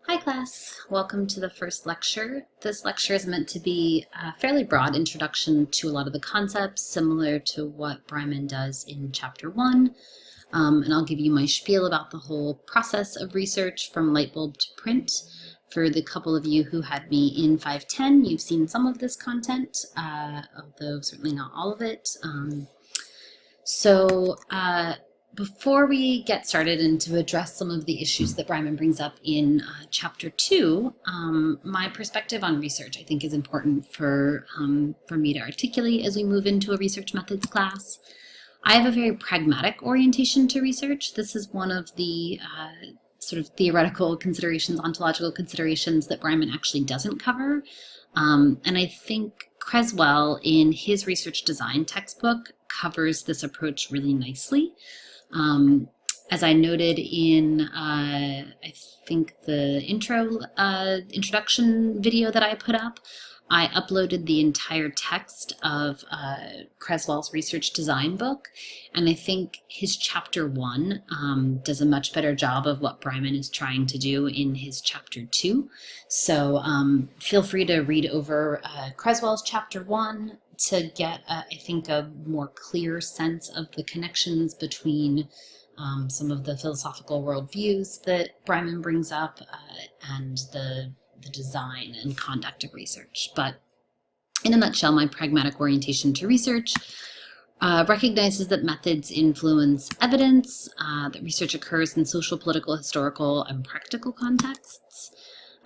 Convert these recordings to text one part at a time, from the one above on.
Hi class, welcome to the first lecture. This lecture is meant to be a fairly broad introduction to a lot of the concepts, similar to what Breiman does in chapter 1. And I'll give you my spiel about the whole process of research from light bulb to print. For the couple of you who had me in 510, you've seen some of this content, although certainly not all of it. Before we get started and to address some of the issues that Breiman brings up in chapter 2, my perspective on research I think is important for me to articulate as we move into a research methods class. I have a very pragmatic orientation to research. This is one of the sort of theoretical considerations, ontological considerations that Breiman actually doesn't cover. And I think Creswell in his research design textbook covers this approach really nicely. As I noted in, I think the introduction video that I put up, I uploaded the entire text of Creswell's research design book, and I think his chapter 1 does a much better job of what Breiman is trying to do in his chapter 2. So feel free to read over Creswell's chapter 1 to get, I think, a more clear sense of the connections between some of the philosophical worldviews that Breiman brings up and the design and conduct of research. But in a nutshell, my pragmatic orientation to research recognizes that methods influence evidence, that research occurs in social, political, historical, and practical contexts.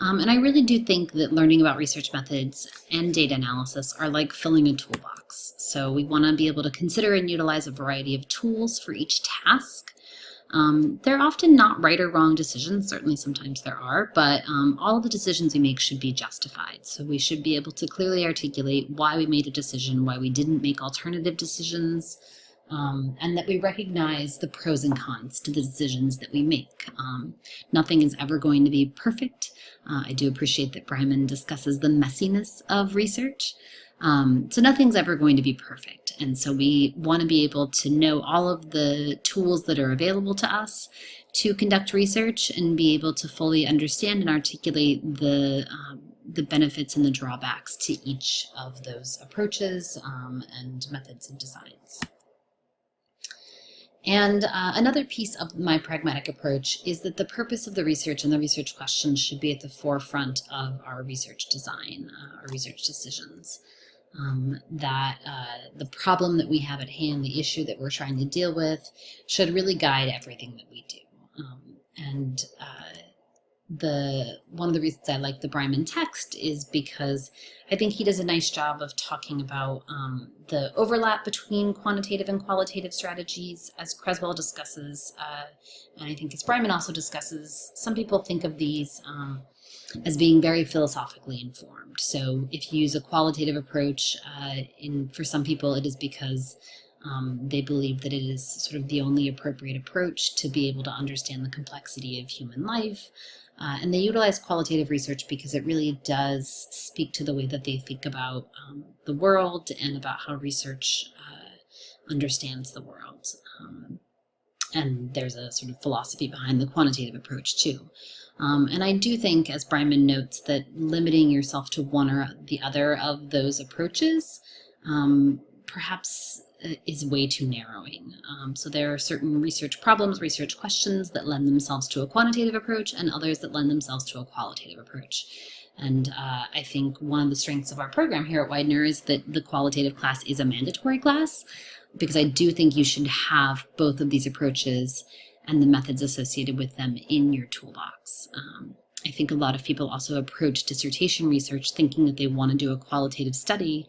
And I really do think that learning about research methods and data analysis are like filling a toolbox. So we want to be able to consider and utilize a variety of tools for each task. They're often not right or wrong decisions, certainly sometimes there are, but all of the decisions we make should be justified. So we should be able to clearly articulate why we made a decision, why we didn't make alternative decisions, and that we recognize the pros and cons to the decisions that we make. Nothing is ever going to be perfect. I do appreciate that Breiman discusses the messiness of research. So nothing's ever going to be perfect. And so we want to be able to know all of the tools that are available to us to conduct research and be able to fully understand and articulate the benefits and the drawbacks to each of those approaches and methods and designs. And another piece of my pragmatic approach is that the purpose of the research and the research questions should be at the forefront of our research design, our research decisions. The problem that we have at hand, the issue that we're trying to deal with, should really guide everything that we do. One of the reasons I like the Breiman text is because I think he does a nice job of talking about the overlap between quantitative and qualitative strategies, as Creswell discusses, and I think as Breiman also discusses. Some people think of these as being very philosophically informed. So if you use a qualitative approach, for some people it is because they believe that it is sort of the only appropriate approach to be able to understand the complexity of human life. And they utilize qualitative research because it really does speak to the way that they think about the world and about how research understands the world. And there's a sort of philosophy behind the quantitative approach too. And I do think, as Breiman notes, that limiting yourself to one or the other of those approaches perhaps is way too narrowing. So there are certain research problems, research questions that lend themselves to a quantitative approach and others that lend themselves to a qualitative approach. And I think one of the strengths of our program here at Widener is that the qualitative class is a mandatory class, because I do think you should have both of these approaches and the methods associated with them in your toolbox. I think a lot of people also approach dissertation research thinking that they want to do a qualitative study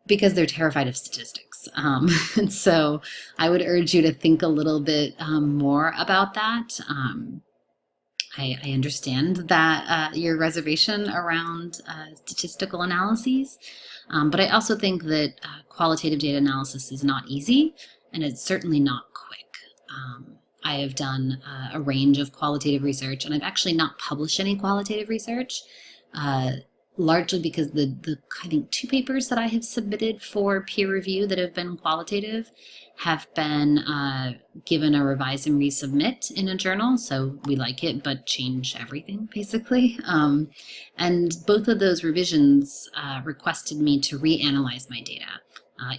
because they're terrified of statistics. And so I would urge you to think a little bit more about that. I understand that your reservation around statistical analyses, but I also think that qualitative data analysis is not easy, and it's certainly not quick. I have done a range of qualitative research, and I've actually not published any qualitative research. largely because the I think 2 papers that I have submitted for peer review that have been qualitative have been given a revise and resubmit in a journal. So we like it, but change everything basically. And both of those revisions requested me to reanalyze my data.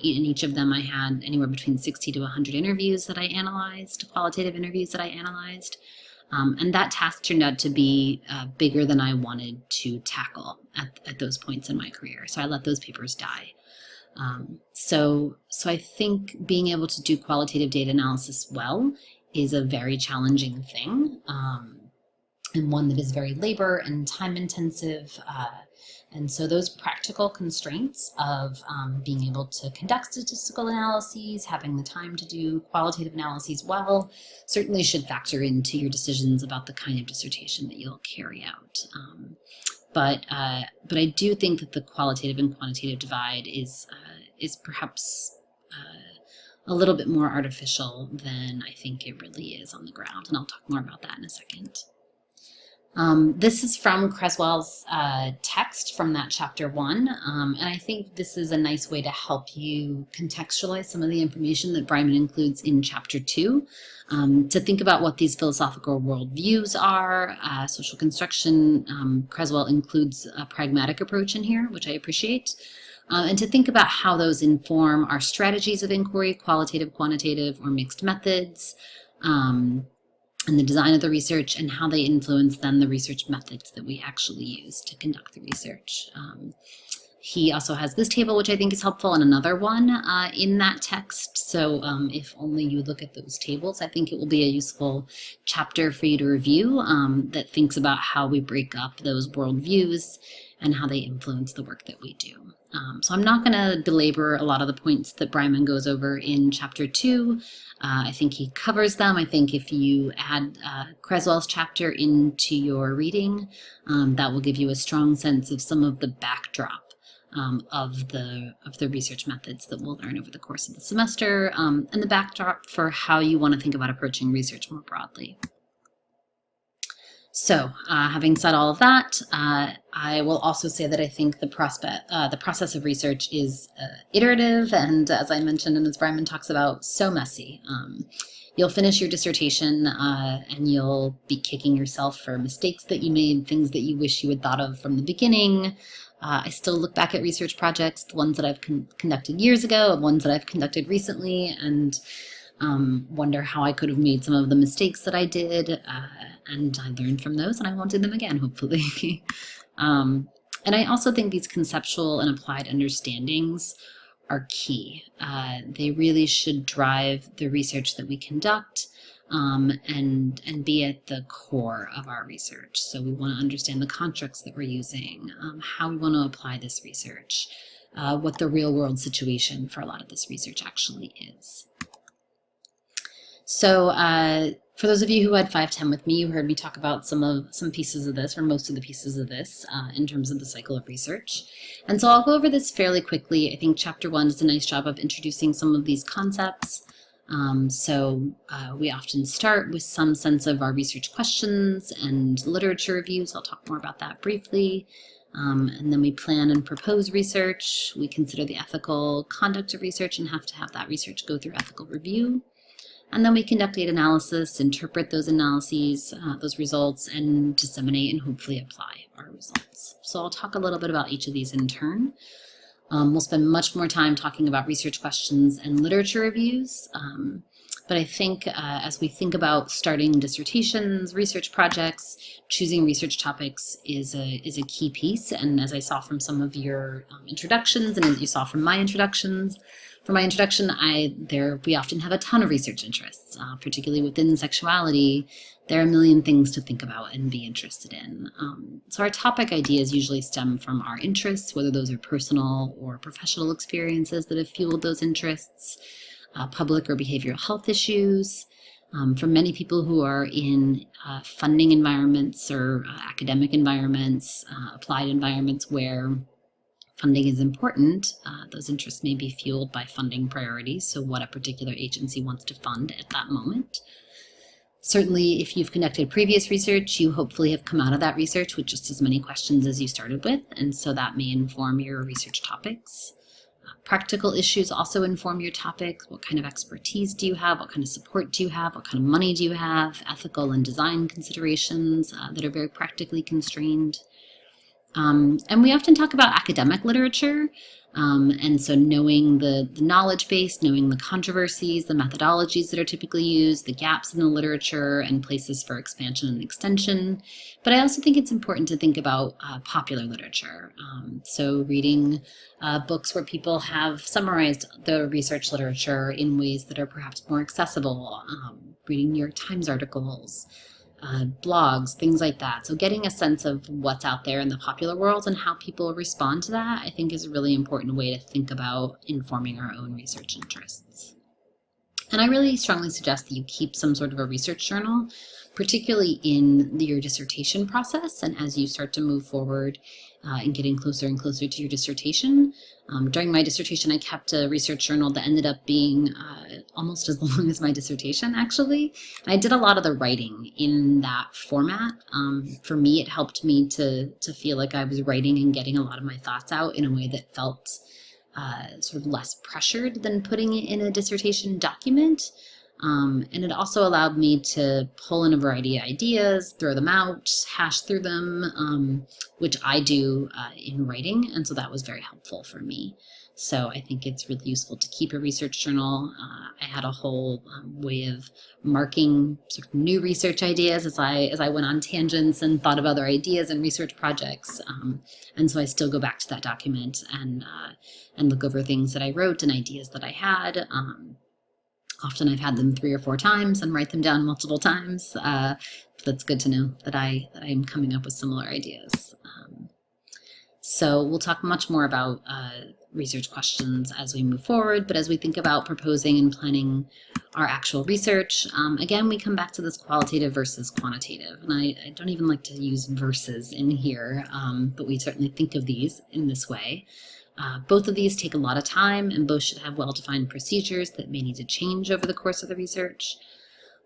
In each of them, I had anywhere between 60 to 100 interviews that I analyzed, qualitative interviews that I analyzed. And that task turned out to be bigger than I wanted to tackle at those points in my career. So I let those papers die. So I think being able to do qualitative data analysis well is a very challenging thing, and one that is very labor and time intensive. And so those practical constraints of being able to conduct statistical analyses, having the time to do qualitative analyses well, certainly should factor into your decisions about the kind of dissertation that you'll carry out. But I do think that the qualitative and quantitative divide is perhaps a little bit more artificial than I think it really is on the ground, and I'll talk more about that in a second. This is from Creswell's text from that chapter 1, and I think this is a nice way to help you contextualize some of the information that Breiman includes in chapter 2, to think about what these philosophical worldviews are. Social construction, Creswell includes a pragmatic approach in here, which I appreciate, and to think about how those inform our strategies of inquiry, qualitative, quantitative, or mixed methods, and the design of the research, and how they influence then the research methods that we actually use to conduct the research. He also has this table, which I think is helpful, and another one in that text. So if only you look at those tables, I think it will be a useful chapter for you to review that thinks about how we break up those worldviews and how they influence the work that we do. So I'm not going to belabor a lot of the points that Breiman goes over in chapter 2. I think he covers them. I think if you add Creswell's chapter into your reading, that will give you a strong sense of some of the backdrop of the research methods that we'll learn over the course of the semester, and the backdrop for how you want to think about approaching research more broadly. So, having said all of that, I will also say that I think the process of research is iterative, and as I mentioned, and as Breiman talks about, so messy. You'll finish your dissertation, and you'll be kicking yourself for mistakes that you made, things that you wish you had thought of from the beginning. I still look back at research projects, the ones that I've conducted years ago, ones that I've conducted recently, and wonder how I could have made some of the mistakes that I did, and I learned from those, and I won't do them again, hopefully. And I also think these conceptual and applied understandings are key. They really should drive the research that we conduct, and be at the core of our research. So we want to understand the constructs that we're using, how we want to apply this research, what the real world situation for a lot of this research actually is. So for those of you who had 510 with me, you heard me talk about some pieces of this, or most of the pieces of this, in terms of the cycle of research. And so I'll go over this fairly quickly. I think chapter 1 does a nice job of introducing some of these concepts. We often start with some sense of our research questions and literature reviews. I'll talk more about that briefly. And then we plan and propose research. We consider the ethical conduct of research and have to have that research go through ethical review. And then we conduct data analysis, interpret those analyses, those results, and disseminate and hopefully apply our results. So I'll talk a little bit about each of these in turn. We'll spend much more time talking about research questions and literature reviews. But I think as we think about starting dissertations, research projects, choosing research topics is a key piece. And as I saw from some of your introductions, and as you saw from my introductions, for my introduction, we often have a ton of research interests, particularly within sexuality. There are a million things to think about and be interested in. So our topic ideas usually stem from our interests, whether those are personal or professional experiences that have fueled those interests, public or behavioral health issues. For many people who are in funding environments or academic environments, applied environments where funding is important, those interests may be fueled by funding priorities, so what a particular agency wants to fund at that moment. Certainly, if you've conducted previous research, you hopefully have come out of that research with just as many questions as you started with, and so that may inform your research topics. Practical issues also inform your topic. What kind of expertise do you have? What kind of support do you have? What kind of money do you have? Ethical and design considerations that are very practically constrained. And we often talk about academic literature. And so knowing the knowledge base, knowing the controversies, the methodologies that are typically used, the gaps in the literature, and places for expansion and extension. But I also think it's important to think about popular literature. So reading books where people have summarized the research literature in ways that are perhaps more accessible, reading New York Times articles, blogs, things like that. So getting a sense of what's out there in the popular world and how people respond to that, I think, is a really important way to think about informing our own research interests. And I really strongly suggest that you keep some sort of a research journal, particularly in your dissertation process and as you start to move forward in getting closer and closer to your dissertation. During my dissertation, I kept a research journal that ended up being almost as long as my dissertation, actually. And I did a lot of the writing in that format. For me, it helped me to feel like I was writing and getting a lot of my thoughts out in a way that felt sort of less pressured than putting it in a dissertation document. And it also allowed me to pull in a variety of ideas, throw them out, hash through them, which I do in writing. And so that was very helpful for me. So I think it's really useful to keep a research journal. I had a whole way of marking sort of new research ideas as I went on tangents and thought of other ideas and research projects. And so I still go back to that document and look over things that I wrote and ideas that I had. Often I've had them 3 or 4 times and write them down multiple times. That's good to know that I am coming up with similar ideas. So we'll talk much more about research questions as we move forward, but as we think about proposing and planning our actual research, again, we come back to this qualitative versus quantitative. And I don't even like to use versus in here, but we certainly think of these in this way. Both of these take a lot of time, and both should have well-defined procedures that may need to change over the course of the research.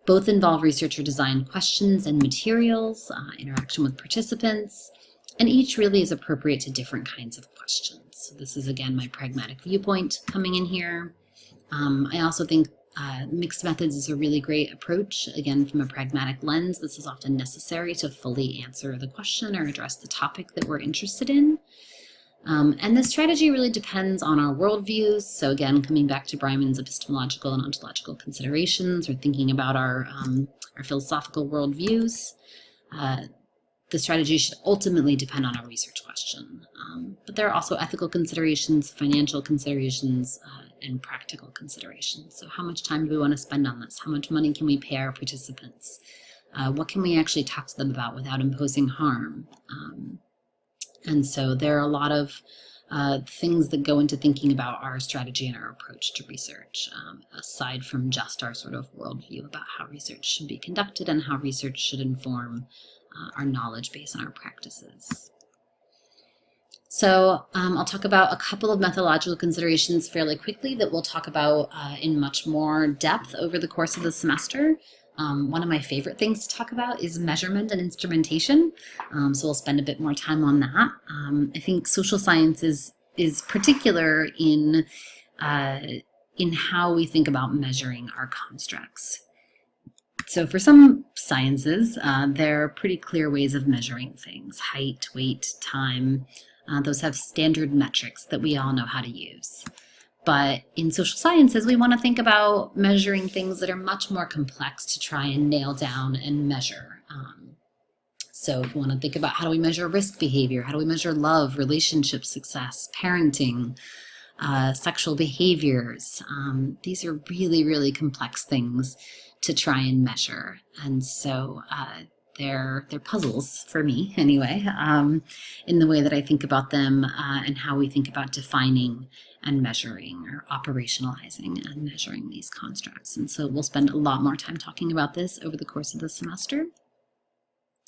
Both involve researcher-designed questions and materials, interaction with participants, and each really is appropriate to different kinds of questions. So this is, again, my pragmatic viewpoint coming in here. I also think mixed methods is a really great approach. Again, from a pragmatic lens, this is often necessary to fully answer the question or address the topic that we're interested in. And this strategy really depends on our worldviews. So again, coming back to Breiman's epistemological and ontological considerations, or thinking about our philosophical worldviews, the strategy should ultimately depend on our research question. But there are also ethical considerations, financial considerations, and practical considerations. So how much time do we want to spend on this? How much money can we pay our participants? What can we actually talk to them about without imposing harm? And so there are a lot of things that go into thinking about our strategy and our approach to research, aside from just our sort of worldview about how research should be conducted and how research should inform our knowledge base and our practices. So I'll talk about a couple of methodological considerations fairly quickly that we'll talk about in much more depth over the course of the semester. One of my favorite things to talk about is measurement and instrumentation. So we'll spend a bit more time on that. I think social science is particular in how we think about measuring our constructs. So for some sciences, there are pretty clear ways of measuring things: height, weight, time. Those have standard metrics that we all know how to use. But in social sciences, we want to think about measuring things that are much more complex to try and nail down and measure. So if we want to think about how do we measure risk behavior, how do we measure love, relationship success, parenting, sexual behaviors, these are really, really complex things to try and measure. And so they're puzzles for me anyway, in the way that I think about them and how we think about defining and measuring or operationalizing and measuring these constructs. And so we'll spend a lot more time talking about this over the course of the semester.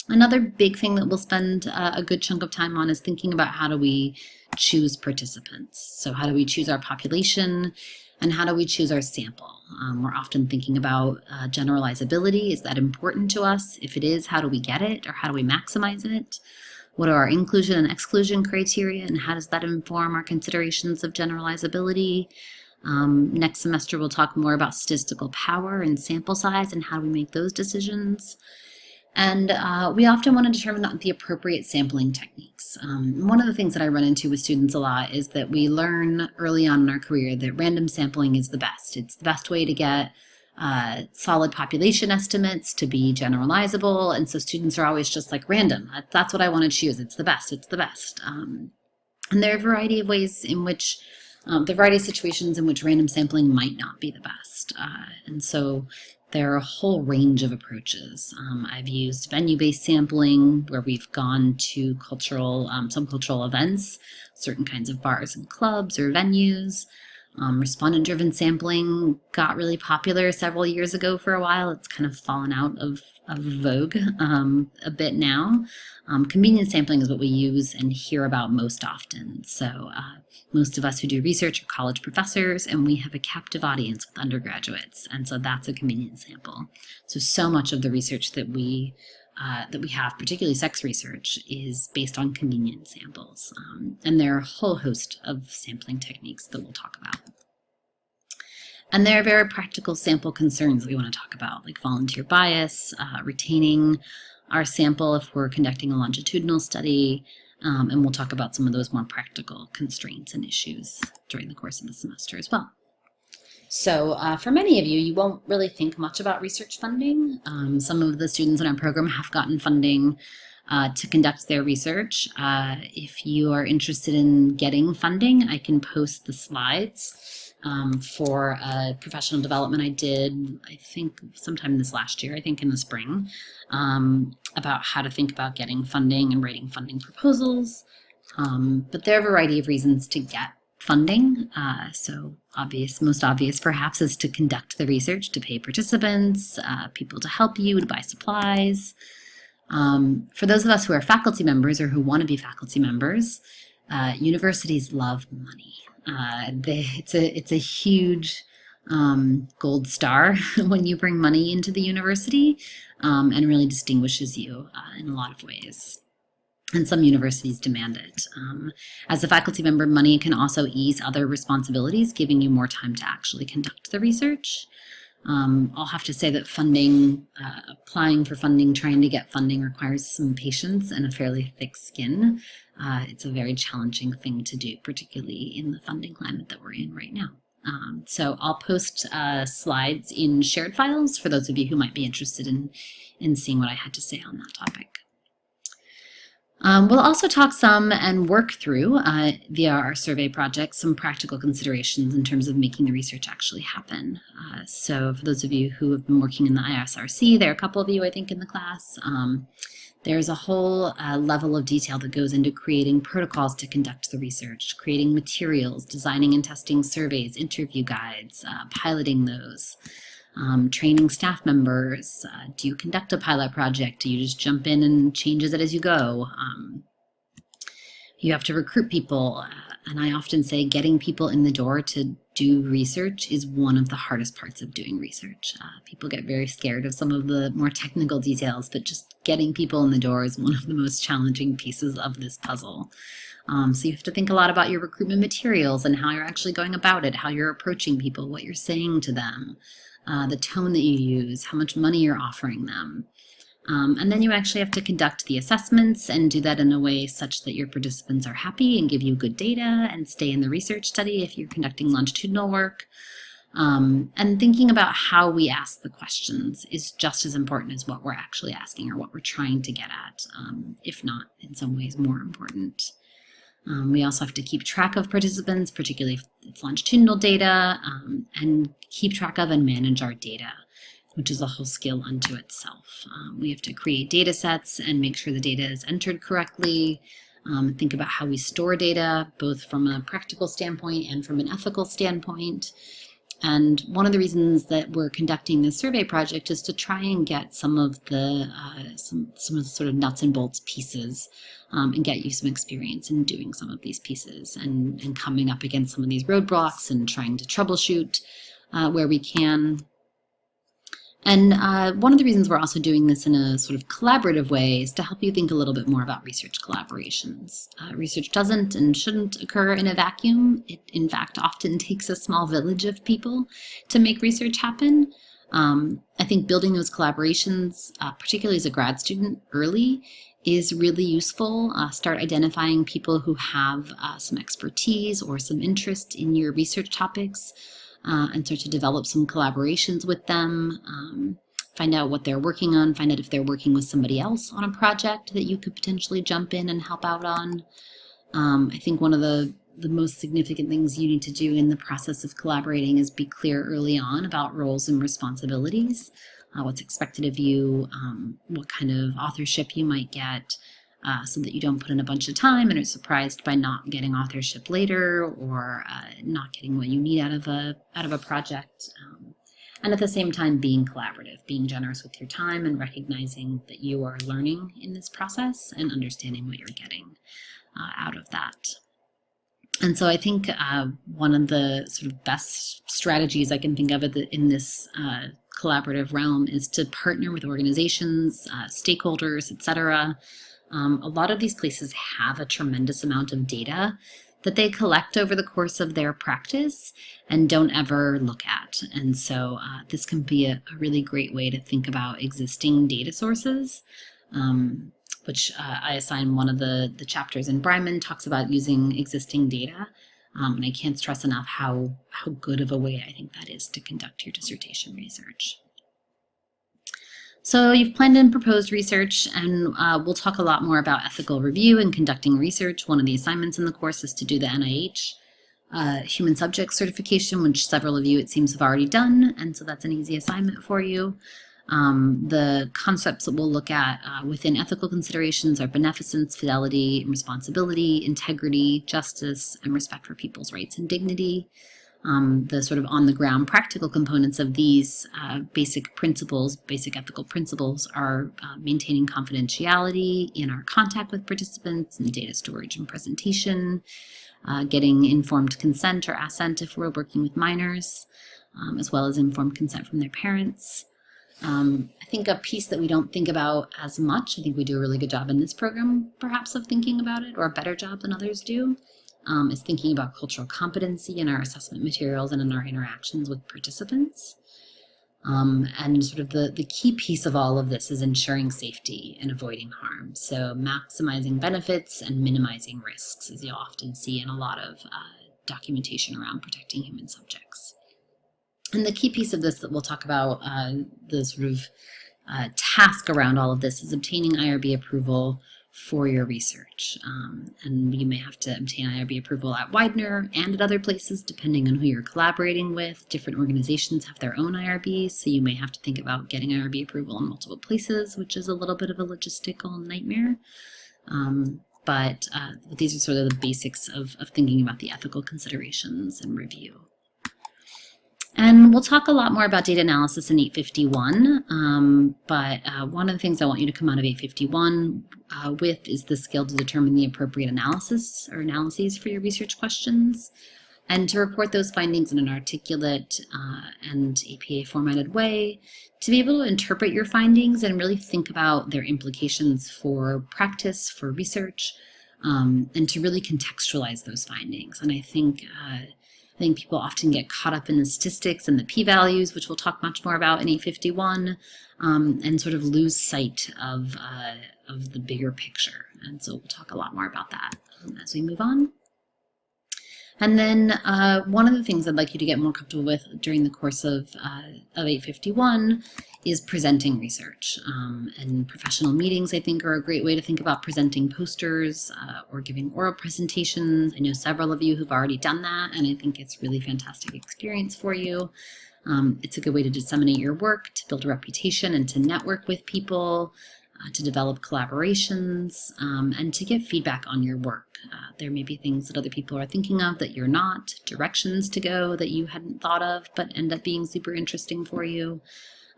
Another big thing that we'll spend a good chunk of time on is thinking about how do we choose participants. So how do we choose our population? And how do we choose our sample? We're often thinking about generalizability. Is that important to us? If it is, how do we get it, or how do we maximize it? What are our inclusion and exclusion criteria, and how does that inform our considerations of generalizability? Next semester, we'll talk more about statistical power and sample size and how we make those decisions. And we often want to determine the appropriate sampling techniques. One of the things that I run into with students a lot is that we learn early on in our career that random sampling is the best. It's the best way to get solid population estimates, to be generalizable. And so students are always just like, random, that's what I want to choose. It's the best, it's the best. And there are a variety of ways in which, the variety of situations in which random sampling might not be the best. And so there are a whole range of approaches. I've used venue-based sampling, where we've gone to some cultural events, certain kinds of bars and clubs or venues. Respondent-driven sampling got really popular several years ago for a while. It's kind of fallen out of vogue a bit now. Convenience sampling is what we use and hear about most often. So most of us who do research are college professors, and we have a captive audience with undergraduates, and so that's a convenience sample. So much of the research that we have, particularly sex research, is based on convenience samples. And there are a whole host of sampling techniques that we'll talk about. And there are very practical sample concerns that we want to talk about, like volunteer bias, retaining our sample if we're conducting a longitudinal study, and we'll talk about some of those more practical constraints and issues during the course of the semester as well. So for many of you, you won't really think much about research funding. Some of the students in our program have gotten funding to conduct their research. If you are interested in getting funding, I can post the slides for a professional development I did, I think sometime this last year, I think in the spring, about how to think about getting funding and writing funding proposals. But there are a variety of reasons to get funding. So most obvious perhaps is to conduct the research, to pay participants, people to help you, to buy supplies. For those of us who are faculty members or who want to be faculty members, universities love money. It's a huge gold star when you bring money into the university, and really distinguishes you in a lot of ways. And some universities demand it. As a faculty member, money can also ease other responsibilities, giving you more time to actually conduct the research. I'll have to say that funding, applying for funding, trying to get funding requires some patience and a fairly thick skin. It's a very challenging thing to do, particularly in the funding climate that we're in right now. So I'll post slides in shared files for those of you who might be interested in seeing what I had to say on that topic. We'll also talk some and work through, via our survey project, some practical considerations in terms of making the research actually happen. So for those of you who have been working in the ISRC, there are a couple of you, I think, in the class. There's a whole level of detail that goes into creating protocols to conduct the research, creating materials, designing and testing surveys, interview guides, piloting those. Training staff members. Do you conduct a pilot project? Do you just jump in and changes it as you go? You have to recruit people. And I often say getting people in the door to do research is one of the hardest parts of doing research. People get very scared of some of the more technical details, but just getting people in the door is one of the most challenging pieces of this puzzle. So you have to think a lot about your recruitment materials and how you're actually going about it, how you're approaching people, what you're saying to them. The tone that you use, how much money you're offering them. And then you actually have to conduct the assessments and do that in a way such that your participants are happy and give you good data and stay in the research study if you're conducting longitudinal work. And thinking about how we ask the questions is just as important as what we're actually asking or what we're trying to get at, if not in some ways more important. We also have to keep track of participants, particularly if it's longitudinal data, and keep track of and manage our data, which is a whole skill unto itself. We have to create data sets and make sure the data is entered correctly, think about how we store data, both from a practical standpoint and from an ethical standpoint. And one of the reasons that we're conducting this survey project is to try and get some of the some of the sort of nuts and bolts pieces, and get you some experience in doing some of these pieces and coming up against some of these roadblocks and trying to troubleshoot where we can. And one of the reasons we're also doing this in a sort of collaborative way is to help you think a little bit more about research collaborations. Research doesn't and shouldn't occur in a vacuum. It, in fact, often takes a small village of people to make research happen. I think building those collaborations, particularly as a grad student early, is really useful. Start identifying people who have some expertise or some interest in your research topics. And start to develop some collaborations with them, find out what they're working on, find out if they're working with somebody else on a project that you could potentially jump in and help out on. I think one of the most significant things you need to do in the process of collaborating is be clear early on about roles and responsibilities, what's expected of you, what kind of authorship you might get, so that you don't put in a bunch of time and are surprised by not getting authorship later or not getting what you need out of a project. And at the same time, being collaborative, being generous with your time and recognizing that you are learning in this process and understanding what you're getting out of that. And so I think one of the sort of best strategies I can think of in this collaborative realm is to partner with organizations, stakeholders, etc. A lot of these places have a tremendous amount of data that they collect over the course of their practice and don't ever look at. And so this can be a really great way to think about existing data sources, which I assign one of the chapters in Breiman talks about using existing data. And I can't stress enough how good of a way I think that is to conduct your dissertation research. So you've planned and proposed research, and we'll talk a lot more about ethical review and conducting research. One of the assignments in the course is to do the NIH Human Subject Certification, which several of you, it seems, have already done, and so that's an easy assignment for you. The concepts that we'll look at within ethical considerations are beneficence, fidelity, responsibility, integrity, justice, and respect for people's rights and dignity. The sort of on-the-ground practical components of these basic principles, basic ethical principles, are maintaining confidentiality in our contact with participants and data storage and presentation, getting informed consent or assent if we're working with minors, as well as informed consent from their parents. I think a piece that we don't think about as much, I think we do a really good job in this program, perhaps, of thinking about it, or a better job than others do, is thinking about cultural competency in our assessment materials and in our interactions with participants. And sort of the key piece of all of this is ensuring safety and avoiding harm. So maximizing benefits and minimizing risks, as you'll often see in a lot of documentation around protecting human subjects. And the key piece of this that we'll talk about, the sort of task around all of this, is obtaining IRB approval for your research. And you may have to obtain IRB approval at Widener and at other places, depending on who you're collaborating with. Different organizations have their own IRBs, so you may have to think about getting IRB approval in multiple places, which is a little bit of a logistical nightmare. But these are sort of the basics of thinking about the ethical considerations and review. And we'll talk a lot more about data analysis in 851, but one of the things I want you to come out of 851 with is the skill to determine the appropriate analysis or analyses for your research questions, and to report those findings in an articulate and APA formatted way, to be able to interpret your findings and really think about their implications for practice, for research, and to really contextualize those findings. And I think people often get caught up in the statistics and the p-values, which we'll talk much more about in 851, and sort of lose sight of the bigger picture. And so we'll talk a lot more about that as we move on. And then one of the things I'd like you to get more comfortable with during the course of 851 is presenting research. And professional meetings, I think, are a great way to think about presenting posters or giving oral presentations. I know several of you who've already done that, and I think it's a really fantastic experience for you. It's a good way to disseminate your work, to build a reputation, and to network with people. to develop collaborations, and to give feedback on your work. There may be things that other people are thinking of that you're not, directions to go that you hadn't thought of but end up being super interesting for you.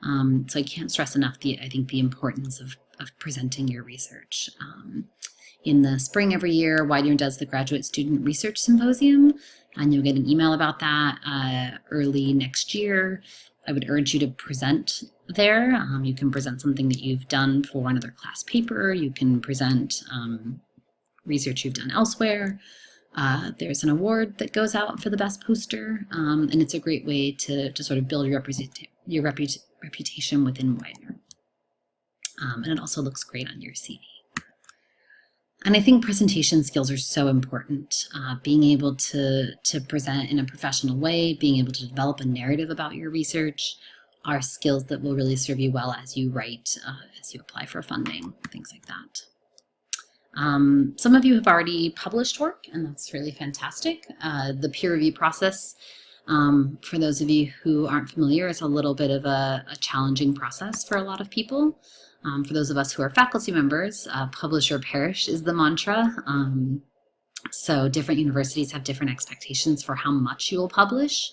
So I can't stress enough I think the importance of presenting your research. In the spring every year, Widener does the Graduate Student Research Symposium, and you'll get an email about that early next year. I would urge you to present there. You can present something that you've done for another class paper. You can present research you've done elsewhere. There's an award that goes out for the best poster, and it's a great way to sort of build your reputation within Widener. And it also looks great on your CV. And I think presentation skills are so important. Being able to present in a professional way, being able to develop a narrative about your research are skills that will really serve you well as you write, as you apply for funding, things like that. Some of you have already published work, and that's really fantastic. The peer review process, for those of you who aren't familiar, is a little bit of a challenging process for a lot of people. For those of us who are faculty members, publish or perish is the mantra. So different universities have different expectations for how much you will publish.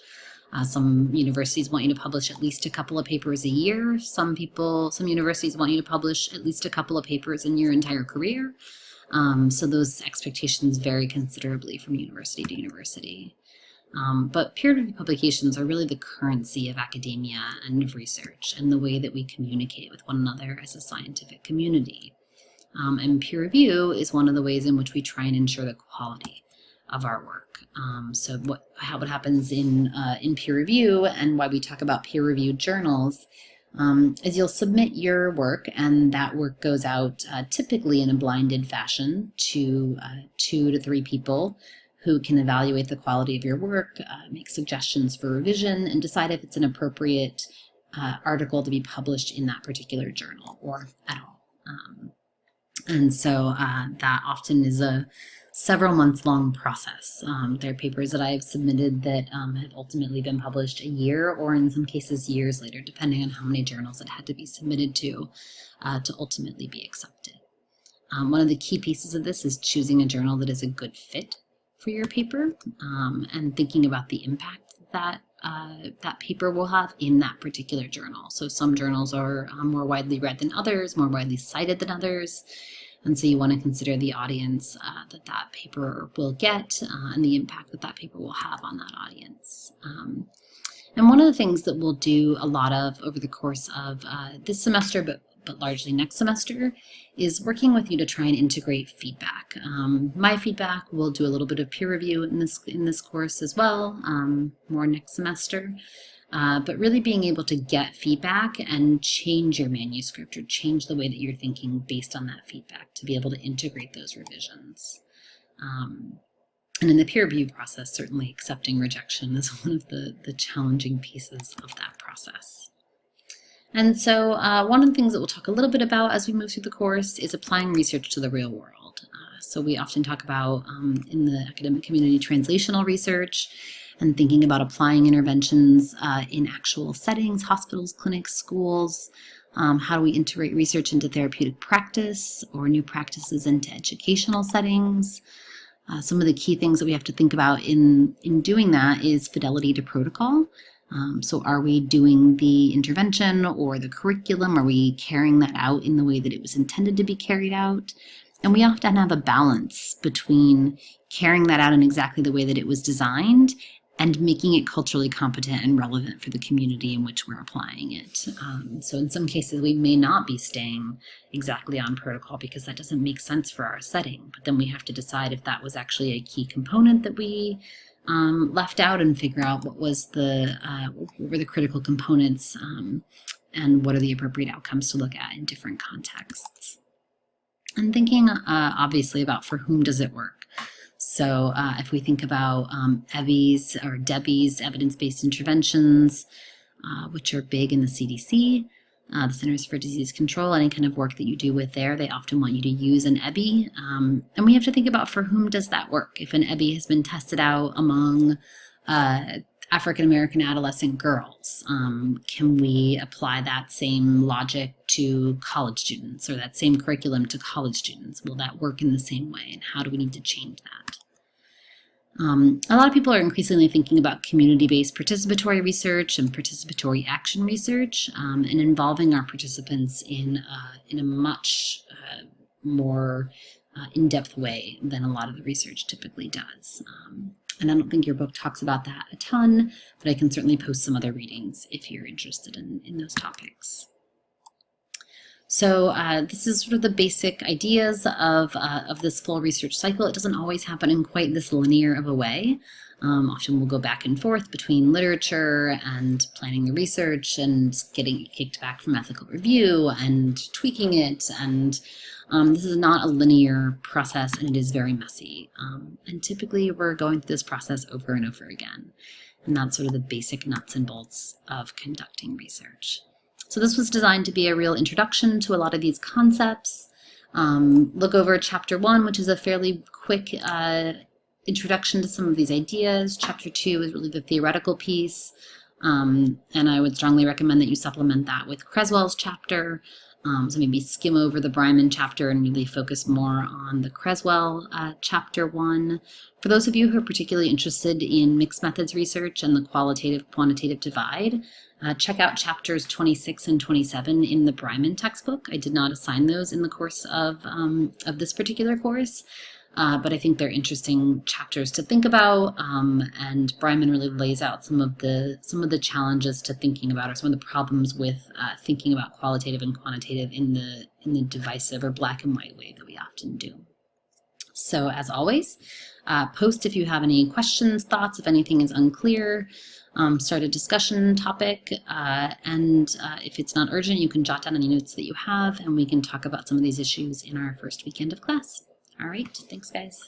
Some universities want you to publish at least a couple of papers a year. Some universities want you to publish at least a couple of papers in your entire career. So those expectations vary considerably from university to university. But peer-reviewed publications are really the currency of academia and of research and the way that we communicate with one another as a scientific community. And peer review is one of the ways in which we try and ensure the quality of our work. So what happens in peer review, and why we talk about peer-reviewed journals, is you'll submit your work, and that work goes out typically in a blinded fashion to 2 to 3 people who can evaluate the quality of your work, make suggestions for revision, and decide if it's an appropriate article to be published in that particular journal or at all. And so that often is a several months long process. There are papers that I've submitted that have ultimately been published a year, or in some cases years later, depending on how many journals it had to be submitted to ultimately be accepted. One of the key pieces of this is choosing a journal that is a good fit for your paper, and thinking about the impact that that paper will have in that particular journal. So some journals are more widely read than others, more widely cited than others, and so you want to consider the audience that paper will get, and the impact that paper will have on that audience. And one of the things that we'll do a lot of over the course of this semester, but largely next semester, is working with you to try and integrate feedback. My feedback, we'll do a little bit of peer review in this course as well, more next semester. But really being able to get feedback and change your manuscript or change the way that you're thinking based on that feedback to be able to integrate those revisions. And in the peer review process, certainly accepting rejection is one of the challenging pieces of that process. And so one of the things that we'll talk a little bit about as we move through the course is applying research to the real world. So we often talk about in the academic community translational research and thinking about applying interventions in actual settings, hospitals, clinics, schools. How do we integrate research into therapeutic practice or new practices into educational settings? Some of the key things that we have to think about in doing that is fidelity to protocol. So are we doing the intervention or the curriculum? Are we carrying that out in the way that it was intended to be carried out? And we often have a balance between carrying that out in exactly the way that it was designed and making it culturally competent and relevant for the community in which we're applying it. So in some cases, we may not be staying exactly on protocol because that doesn't make sense for our setting. But then we have to decide if that was actually a key component that we left out, and figure out what were the critical components, and what are the appropriate outcomes to look at in different contexts. And thinking obviously about for whom does it work. So if we think about EVI's or DEBI's evidence-based interventions, which are big in the CDC, the Centers for Disease Control, any kind of work that you do with there, they often want you to use an EBI. And we have to think about for whom does that work. If an EBI has been tested out among African American adolescent girls? Can we apply that same logic to college students, or that same curriculum to college students? Will that work in the same way, and how do we need to change that? A lot of people are increasingly thinking about community-based participatory research and participatory action research, and involving our participants in a much more in-depth way than a lot of the research typically does. And I don't think your book talks about that a ton, but I can certainly post some other readings if you're interested in those topics. So this is sort of the basic ideas of this full research cycle. It doesn't always happen in quite this linear of a way. Often we'll go back and forth between literature and planning the research and getting it kicked back from ethical review and tweaking it. And this is not a linear process, and it is very messy. And typically we're going through this process over and over again. And that's sort of the basic nuts and bolts of conducting research. So this was designed to be a real introduction to a lot of these concepts. Look over chapter 1, which is a fairly quick introduction to some of these ideas. Chapter 2 is really the theoretical piece. And I would strongly recommend that you supplement that with Creswell's chapter. So maybe skim over the Breiman chapter and really focus more on the Creswell chapter 1. For those of you who are particularly interested in mixed methods research and the qualitative-quantitative divide, check out chapters 26 and 27 in the Breiman textbook. I did not assign those in the course of this particular course, but I think they're interesting chapters to think about, and Breiman really lays out some of the challenges to thinking about, or some of the problems with thinking about qualitative and quantitative in the divisive or black and white way that we often do. So as always, post if you have any questions, thoughts, if anything is unclear. Start a discussion topic, and if it's not urgent, you can jot down any notes that you have, and we can talk about some of these issues in our first weekend of class. All right, thanks guys.